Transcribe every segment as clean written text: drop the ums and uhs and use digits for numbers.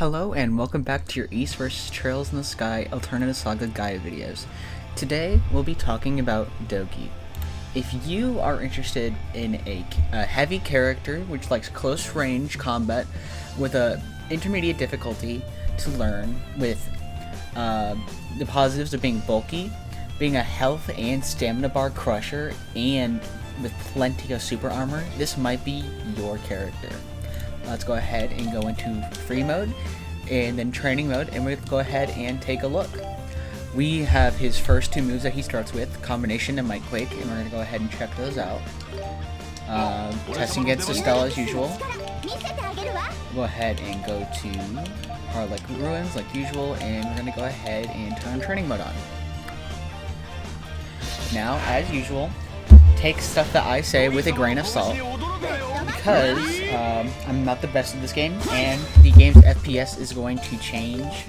Hello and welcome back to your East vs. Trails in the Sky Alternative Saga guide videos. Today we'll be talking about Dogi. If you are interested in a heavy character which likes close range combat with a intermediate difficulty to learn with the positives of being bulky, being a health and stamina bar crusher, and with plenty of super armor, this might be your character. Let's go ahead and go into free mode and then training mode, and we're going to go ahead and take a look. We have his first two moves that he starts with, Combination and Might Quake, and we're going to go ahead and check those out. Testing against Estelle as usual. Go ahead and go to Harlech Ruins like usual, and we're going to go ahead and turn training mode on. Now, as usual, take stuff that I say with a grain of salt, because I'm not the best at this game, and the game's FPS is going to change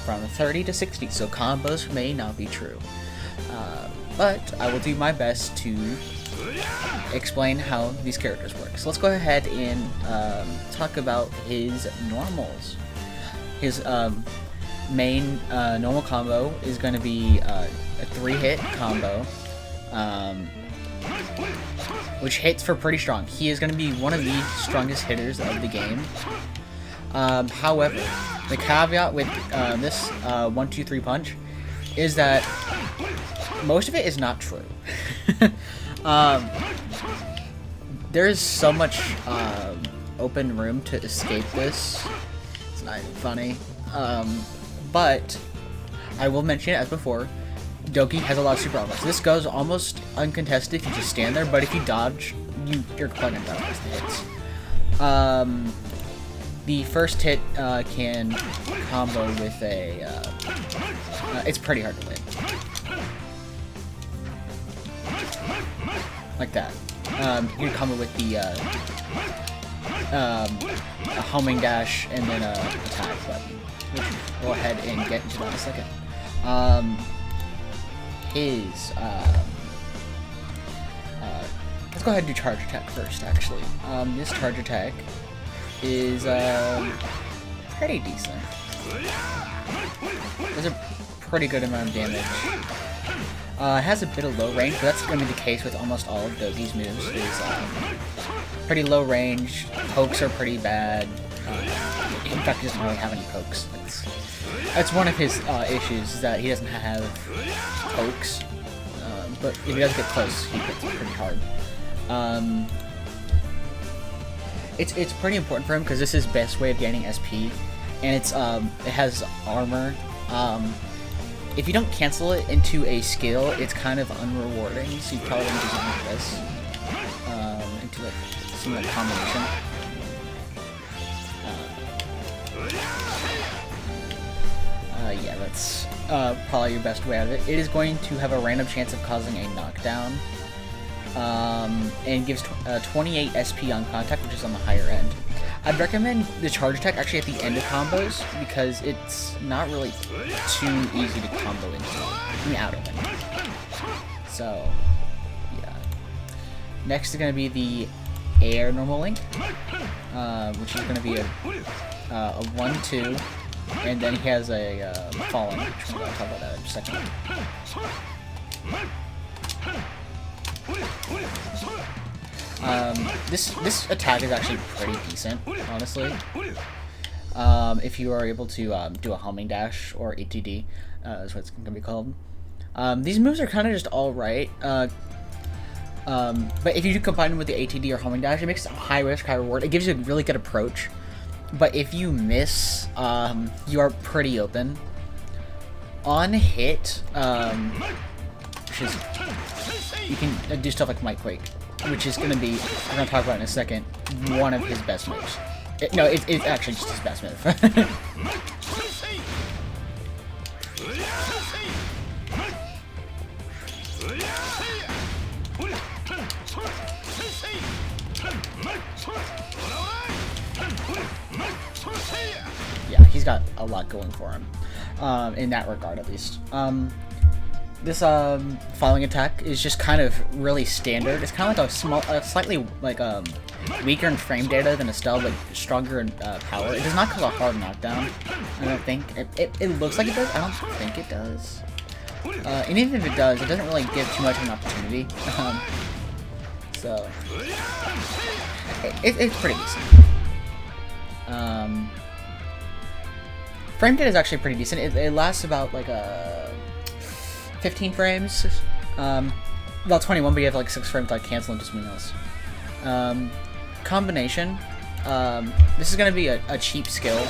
from 30 to 60, so combos may not be true. But I will do my best to explain how these characters work. So let's go ahead and talk about his normals. His main normal combo is going to be a 3-hit combo, which hits for pretty strong. He is going to be one of the strongest hitters of the game. However, the caveat with this 1-2-3 punch is that most of it is not true. There's so much open room to escape this. It's not even funny. But I will mention it as before. Dogi has a lot of super armor, so this goes almost uncontested if you just stand there, but if you dodge, you're quite gonna dodge the hits. The first hit can combo with a... it's pretty hard to win. Like that. You can combo with the a homing dash and then a attack button, which we'll go ahead and get into that in a second. Let's go ahead and do charge attack first, actually. This charge attack is pretty decent. There's a pretty good amount of damage. It has a bit of low range, but that's going to be the case with almost all of Dogi's moves. Is pretty low range, pokes are pretty bad. In fact, he doesn't really have any pokes. That's one of his issues, is that he doesn't have pokes. But if he does get close, he hits pretty hard. It's pretty important for him because this is his best way of gaining SP, and it has armor. If you don't cancel it into a skill, it's kind of unrewarding. So you probably want to do something like this into like some like combination. Yeah, that's probably your best way out of it. It is going to have a random chance of causing a knockdown, and gives 28 SP on contact, which is on the higher end. I'd recommend the charge attack actually at the end of combos, because it's not really too easy to combo out of it. So, yeah. Next is going to be the air normal link, which is going to be a 1-2. And then he has a fallen, which we'll talk about that in a second. This attack is actually pretty decent, honestly. If you are able to do a homing dash, or ATD, is what it's going to be called. These moves are kind of just alright. But if you do combine them with the ATD or homing dash, it makes it high risk, high reward. It gives you a really good approach. But if you miss, you are pretty open. On hit, which is, you can do stuff like Might Quake, which is going to be, we're going to talk about in a second, one of his best moves. It's actually just his best move. Yeah, he's got a lot going for him, in that regard at least. following attack is just kind of really standard. It's kind of like a slightly like weaker in frame data than Estelle, but stronger in power. It does not cause a hard knockdown. I don't think it looks like it does. I don't think it does. And even if it does, it doesn't really give too much of an opportunity. So it's pretty decent. Frame data is actually pretty decent. It lasts about like 15 frames. About 21, but you have like 6 frames to like cancel into something else. Combination. This is gonna be a cheap skill.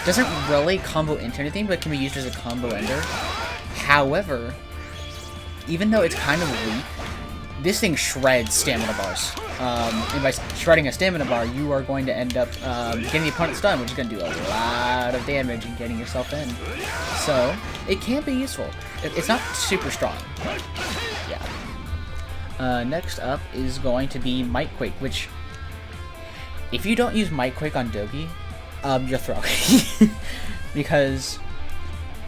Doesn't really combo into anything, but can be used as a combo ender. However, even though it's kind of weak, this thing shreds stamina bars. And by shredding a stamina bar, you are going to end up getting the opponent stunned, which is going to do a lot of damage and getting yourself in. So, it can be useful. It's not super strong, but yeah. Next up is going to be Might Quake, which, if you don't use Might Quake on Dogi, you're throwing. Because,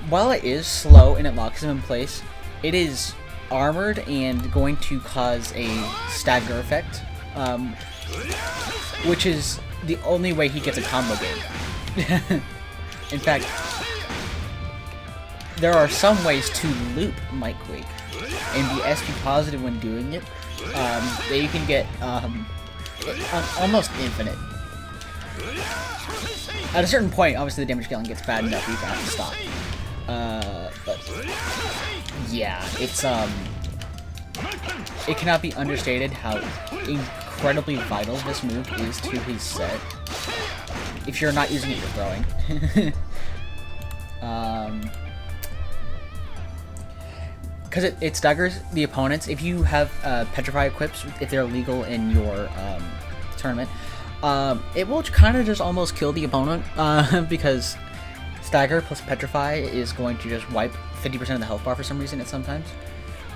while it is slow and it locks him in place, it is armored and going to cause a stagger effect, which is the only way he gets a combo game. In fact, there are some ways to loop Might Quake and be SP positive when doing it, that you can get almost infinite. At a certain point, obviously the damage scaling gets bad enough you have to stop. But yeah, it's it cannot be understated how incredibly vital this move is to his set. If you're not using it, you're throwing. Because it staggers the opponents. If you have Petrify equips, if they're legal in your tournament, it will kind of just almost kill the opponent, because Stagger plus Petrify is going to just wipe 50% of the health bar for some reason sometimes.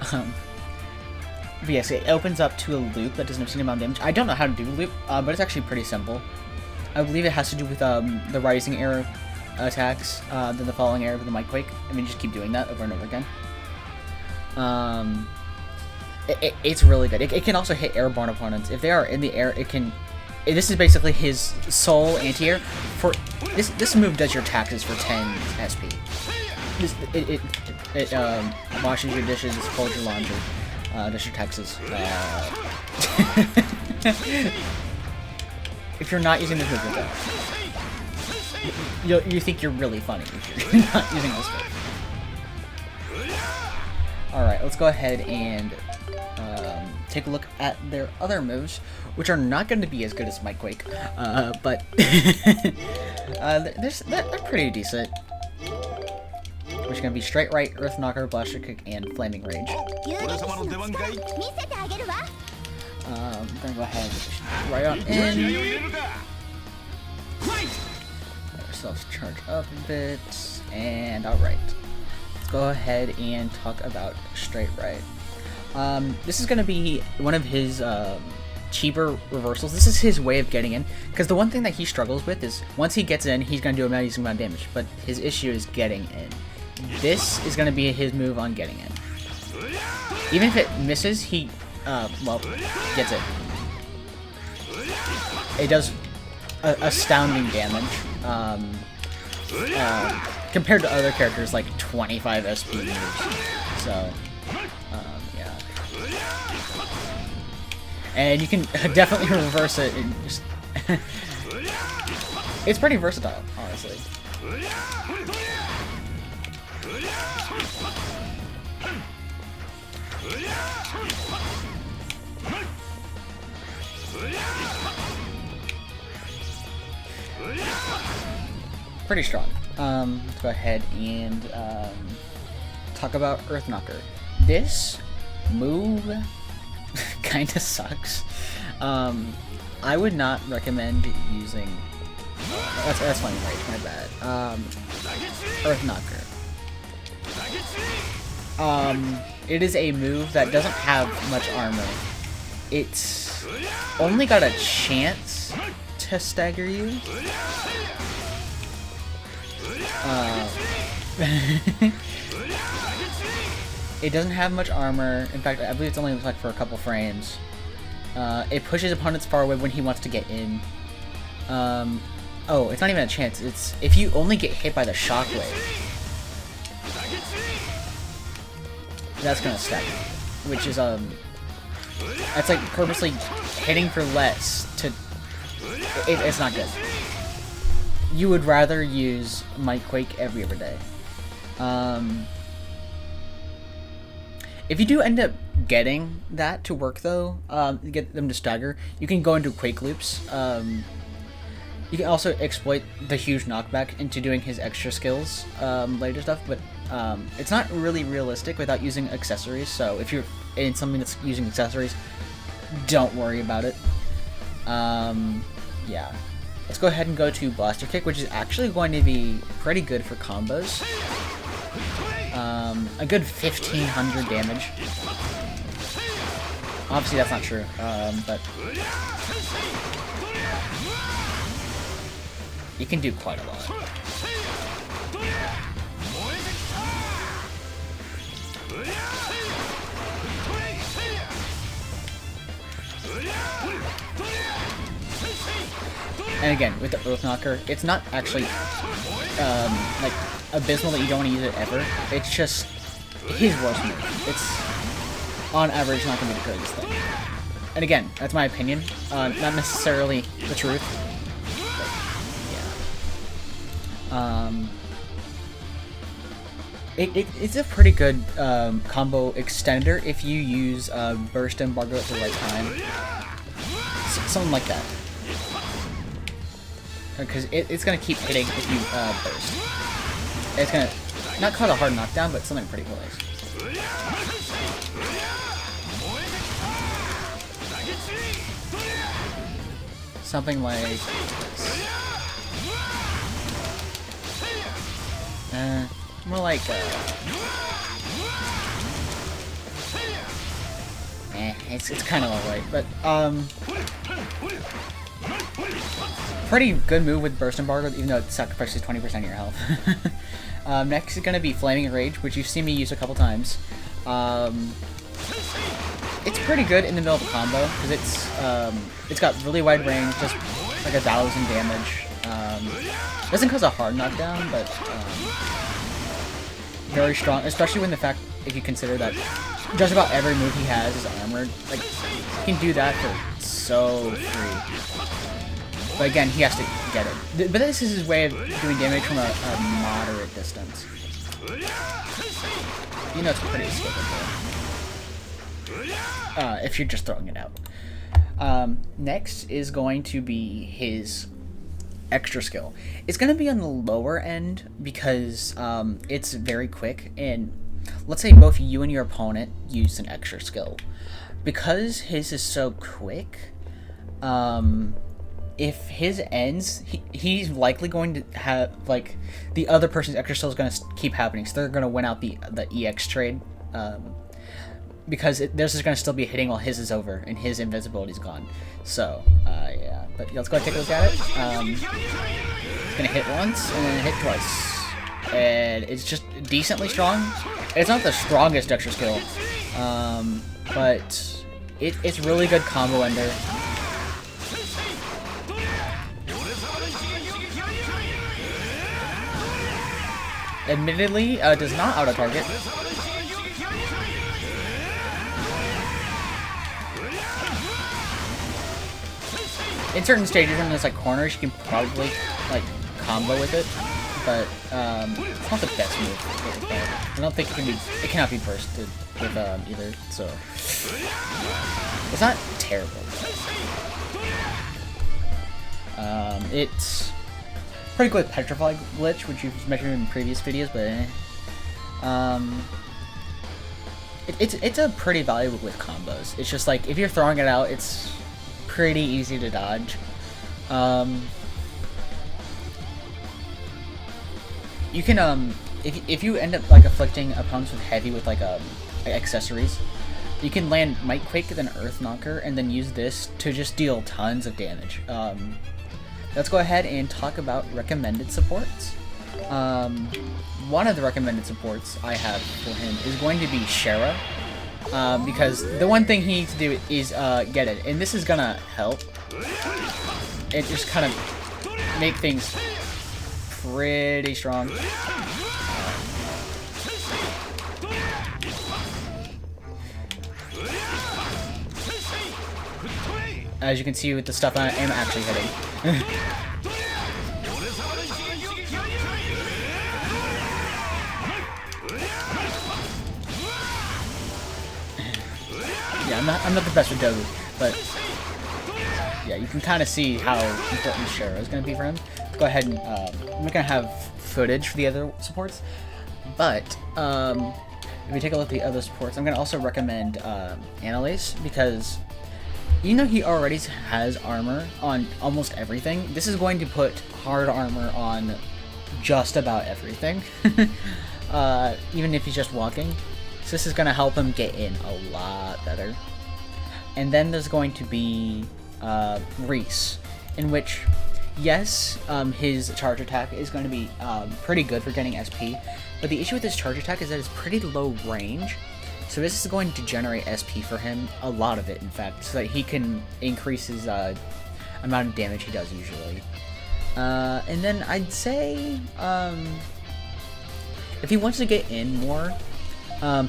But yes, it opens up to a loop that doesn't have any amount of damage. I don't know how to do a loop, but it's actually pretty simple. I believe it has to do with the rising air attacks, then the falling air with the Might Quake. I mean, just keep doing that over and over again. It's really good. It can also hit airborne opponents. If they are in the air, it can... This is basically his sole anti-air. For this move does your taxes for 10 SP. It washes your dishes, folds your laundry, does your taxes. If you're not using this move, you think you're really funny if you're not using this move. Alright, let's go ahead and take a look at their other moves, which are not going to be as good as Might Quake, but they're pretty decent. Which is going to be Straight Right, Earth Knocker, Blaster Kick, and Flaming Rage. I'm going to go ahead and right on in. Let ourselves charge up a bit, and alright. Let's go ahead and talk about Straight Right. This is going to be one of his cheaper reversals. This is his way of getting in, because the one thing that he struggles with is once he gets in, he's going to do a amazing amount of damage, but his issue is getting in. This is going to be his move on getting in. Even if it misses, he, well, gets it. It does astounding damage, compared to other characters like 25 SP moves, so... yeah. And you can definitely reverse it and just... It's pretty versatile, honestly. Pretty strong. Let's go ahead and talk about Earth Knocker. This move kinda sucks. I would not recommend using... That's Flaming Rage, my bad. Earth Knocker. It is a move that doesn't have much armor. It's only got a chance to stagger you. It doesn't have much armor. In fact, I believe it's only like for a couple frames. It pushes opponents far away when he wants to get in. Oh, it's not even a chance. It's if you only get hit by the shockwave, that's gonna stack, which is that's like purposely hitting for less to. It's not good. You would rather use Might Quake every other day. If you do end up getting that to work though, get them to stagger, you can go into Quake loops. You can also exploit the huge knockback into doing his extra skills later stuff, but it's not really realistic without using accessories, so if you're in something that's using accessories, don't worry about it. Yeah. Let's go ahead and go to Blaster Kick, which is actually going to be pretty good for combos. A good 1500 damage. Obviously that's not true, but you can do quite a lot. And again, with the Earth Knocker, it's not actually like abysmal that you don't want to use it ever. It's just his worst move. It's on average not going to be the greatest thing. And again, that's my opinion, not necessarily the truth. It's a pretty good combo extender if you use Burst Embargo at the right time. Something like that. Because it's going to keep hitting if you burst. It's going to not cause a hard knockdown, but something pretty close. Something like this. More like it's kind of alright, but pretty good move with Burst Embargo, even though it sacrifices 20% of your health. Next is going to be Flaming Rage, which you've seen me use a couple times. It's pretty good in the middle of a combo because it's got really wide range, just like 1,000 damage. Doesn't cause a hard knockdown, but very strong, especially when the fact, if you consider that just about every move he has is armored. Like, he can do that for so free. But again, he has to get it. But this is his way of doing damage from a moderate distance. You know it's pretty skippable. If you're just throwing it out. Next is going to be his extra skill. It's going to be on the lower end because it's very quick, and let's say both you and your opponent use an extra skill. Because his is so quick, if his ends, he's likely going to have, like, the other person's extra skill is going to keep happening, so they're going to win out the EX trade, because theirs is going to still be hitting while his is over, and his invisibility's gone. So, yeah. But yeah, let's go ahead and take a look at it. It's going to hit once, and then hit twice. And it's just decently strong. It's not the strongest extra skill, but it's really good combo ender. Admittedly, does not auto-target. In certain stages, when there's like corners, you can probably like combo with it, but it's not the best move. I don't think it cannot be bursted with either. So it's not terrible. It's pretty good Petrify glitch, which you've mentioned in previous videos, but it's a pretty valuable with combos. It's just like if you're throwing it out, it's pretty easy to dodge. You can if you end up like afflicting opponents with heavy with like accessories, you can land Might Quake, then Earth Knocker, and then use this to just deal tons of damage. Let's go ahead and talk about recommended supports. One of the recommended supports I have for him is going to be Shara, because the one thing he needs to do is get it, and this is gonna help. It just kind of make things pretty strong. As you can see with the stuff I am actually hitting. Yeah, I'm not the best with Dogi, but yeah, you can kind of see how important Shara is going to be for him. Let's go ahead and I'm not going to have footage for the other supports, but if we take a look at the other supports, I'm going to also recommend Annalise, because even though he already has armor on almost everything, this is going to put hard armor on just about everything, even if he's just walking. So this is going to help him get in a lot better. And then there's going to be Reese, in which, yes, his charge attack is going to be pretty good for getting SP, but the issue with his charge attack is that it's pretty low range. So this is going to generate SP for him, a lot of it in fact, so that he can increase his amount of damage he does usually. And then I'd say, if he wants to get in more,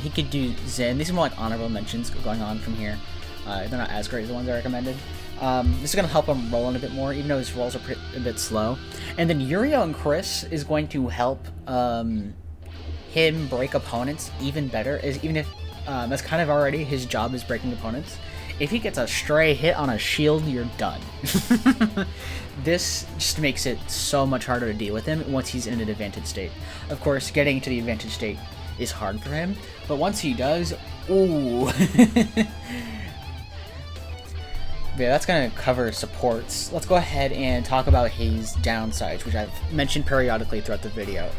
he could do Zen. These are more like honorable mentions going on from here. They're not as great as the ones I recommended. This is going to help him roll in a bit more, even though his rolls are a bit slow. And then Yurio and Chris is going to help him break opponents even better, even if that's kind of already his job, is breaking opponents. If he gets a stray hit on a shield, you're done. This just makes it so much harder to deal with him once he's in an advantage state. Of course, getting to the advantage state is hard for him, but once he does, ooh. Yeah, that's going to cover supports. Let's go ahead and talk about his downsides, which I've mentioned periodically throughout the video.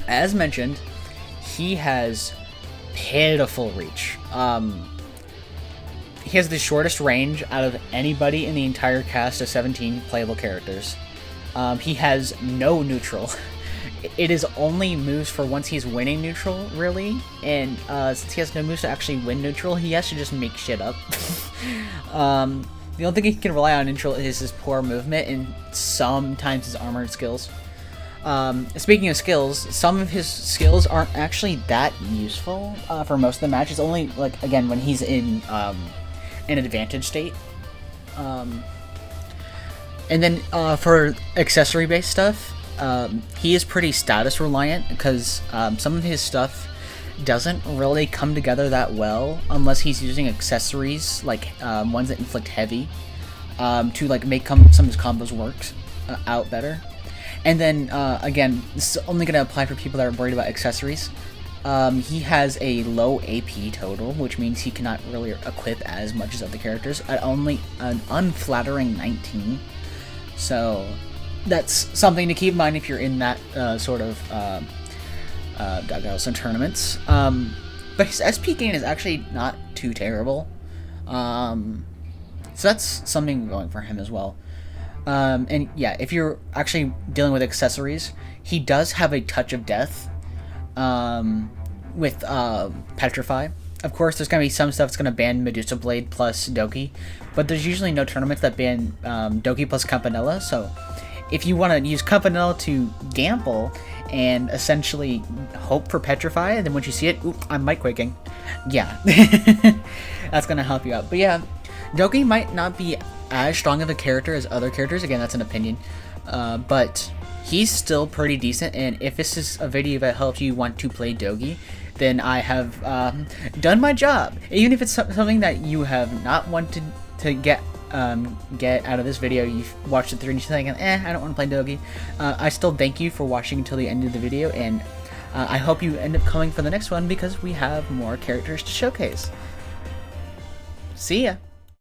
As mentioned, he has pitiful reach. He has the shortest range out of anybody in the entire cast of 17 playable characters. He has no neutral. It is only moves for once he's winning neutral, really, and since he has no moves to actually win neutral, he has to just make shit up. The only thing he can rely on neutral is his poor movement and sometimes his armored skills. Speaking of skills, some of his skills aren't actually that useful for most of the matches, only, like, again, when he's in an advantage state. And then for accessory-based stuff, he is pretty status reliant, because some of his stuff doesn't really come together that well unless he's using accessories, like ones that inflict heavy, to like make some of his combos work out better. And then again, this is only going to apply for people that are worried about accessories. He has a low AP total, which means he cannot really equip as much as other characters at only an unflattering 19. So that's something to keep in mind if you're in that sort of dugouts and tournaments. But his SP gain is actually not too terrible. So that's something going for him as well. And yeah, if you're actually dealing with accessories, he does have a touch of death with Petrify. Of course, there's going to be some stuff that's going to ban Medusa Blade plus Dogi, but there's usually no tournaments that ban Dogi plus Campanella, so if you want to use Campanella to gamble and essentially hope for Petrify, and then once you see it, oop, I'm mic quaking. Yeah, that's going to help you out. But yeah, Dogi might not be as strong of a character as other characters. Again, that's an opinion. But he's still pretty decent, and if this is a video that helps you want to play Dogi, then I have done my job. Even if it's something that you have not wanted to get out of this video, you've watched it through and you're thinking, I don't want to play Dogi, I still thank you for watching until the end of the video, and I hope you end up coming for the next one, because we have more characters to showcase. See ya!